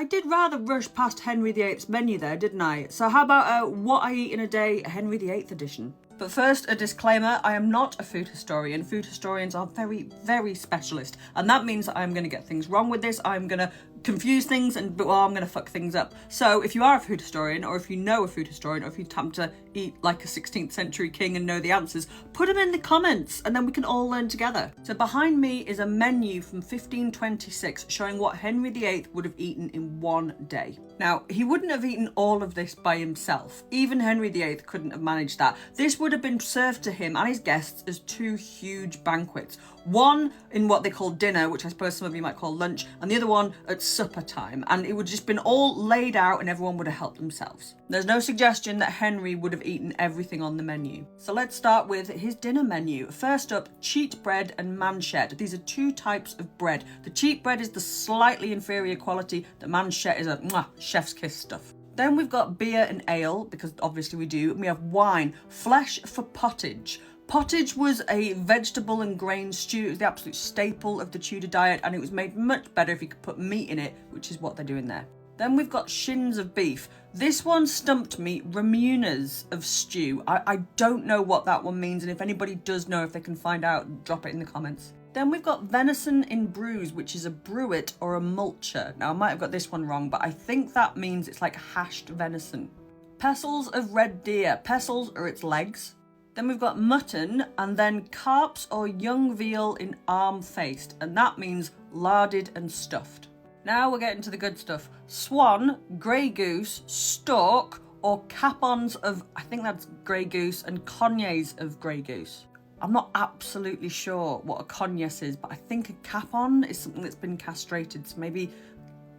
did rather rush past Henry VIII's menu there, didn't I? So how about What I Eat in a Day, Henry VIII edition? But first, a disclaimer, I am not a food historian. Food historians are very, very specialist. And that means that I'm going to get things wrong with this. I'm going to confuse things and I'm going to fuck things up. So if you are a food historian, or if you know a food historian, or if you attempt to eat like a 16th century king and know the answers, put them in the comments and then we can all learn together. So behind me is a menu from 1526 showing what Henry VIII would have eaten in one day. Now, he wouldn't have eaten all of this by himself. Even Henry VIII couldn't have managed that. This would have been served to him and his guests as two huge banquets. One in what they call dinner, which I suppose some of you might call lunch, and the other one at supper time. And it would have just been all laid out and everyone would have helped themselves. There's no suggestion that Henry would have eaten everything on the menu. So let's start with his dinner menu. First up, cheat bread and manchet. These are two types of bread. The cheat bread is the slightly inferior quality. The manchet is a chef's kiss stuff. Then we've got beer and ale, because obviously we do. And we have wine, flesh for pottage. Pottage was a vegetable and grain stew. It was the absolute staple of the Tudor diet, and it was made much better if you could put meat in it, which is what they're doing there. Then we've got shins of beef. This one stumped me, remunas of stew. I don't know what that one means, and if anybody does know, if they can find out, drop it in the comments. Then we've got venison in brews, which is a bruet or a mulcher. Now, I might have got this one wrong, but I think that means it's like hashed venison. Pestles of red deer. Pestles are its legs. Then we've got mutton, and then carps or young veal in arm faced, and that means larded and stuffed. Now we're getting to the good stuff. Swan, grey goose, stork, or capons of, I think that's grey goose, and cognacs of grey goose. I'm not absolutely sure what a cognac is, but I think a capon is something that's been castrated, so maybe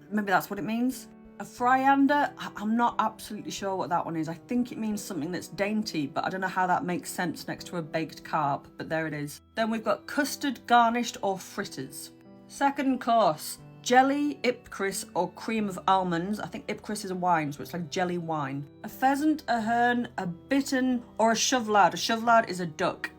that's what it means. A friander, I'm not absolutely sure what that one is. I think it means something that's dainty, but I don't know how that makes sense next to a baked carp, but there it is. Then we've got custard, garnished, or fritters. Second course, jelly, ipcris, or cream of almonds. I think ipcris is a wine, so it's like jelly wine. A pheasant, a hern, a bittern, or a shovelard. A shovelard is a duck.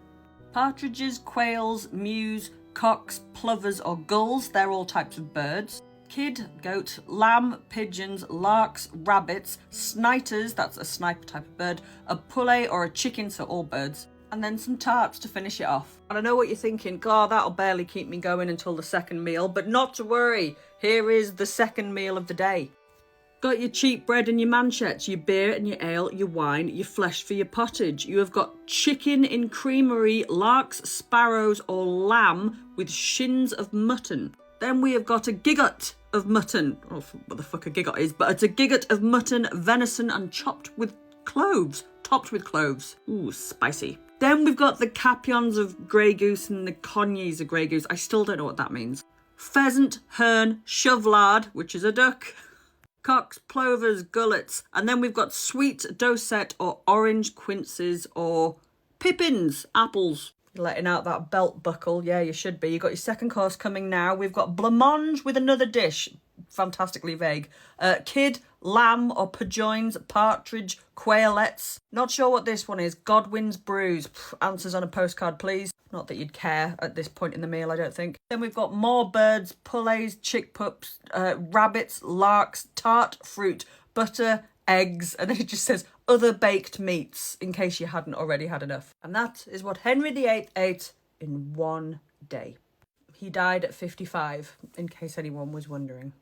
Partridges, quails, mews, cocks, plovers, or gulls. They're all types of birds. Kid, goat, lamb, pigeons, larks, rabbits, sniters, that's a sniper type of bird, a poulet or a chicken, so all birds, and then some tarts to finish it off. And I know what you're thinking, God, that'll barely keep me going until the second meal, but not to worry, here is the second meal of the day. Got your cheap bread and your manchets, your beer and your ale, your wine, your flesh for your pottage. You have got chicken in creamery, larks, sparrows, or lamb with shins of mutton. Then we have got a giggot of mutton. I don't know what the fuck a giggot is, but it's a giggot of mutton, venison, and chopped with cloves. Topped with cloves. Ooh, spicy. Then we've got the capions of grey goose and the cognacs of grey goose. I still don't know what that means. Pheasant, hern, shovelard, which is a duck. Cocks, plovers, gullets. And then we've got sweet dosette or orange quinces or pippins, apples. Letting out that belt buckle. Yeah, you should be. You've got your second course coming now. We've got blancmange with another dish. Fantastically vague. Kid, lamb or purjoins, partridge, quailets. Not sure what this one is. Godwin's brews. Answers on a postcard, please. Not that you'd care at this point in the meal, I don't think. Then we've got more birds, pullets, chickpups, rabbits, larks, tart fruit, butter, eggs, and then it just says other baked meats, in case you hadn't already had enough. And that is what Henry VIII ate in one day. He died at 55, in case anyone was wondering.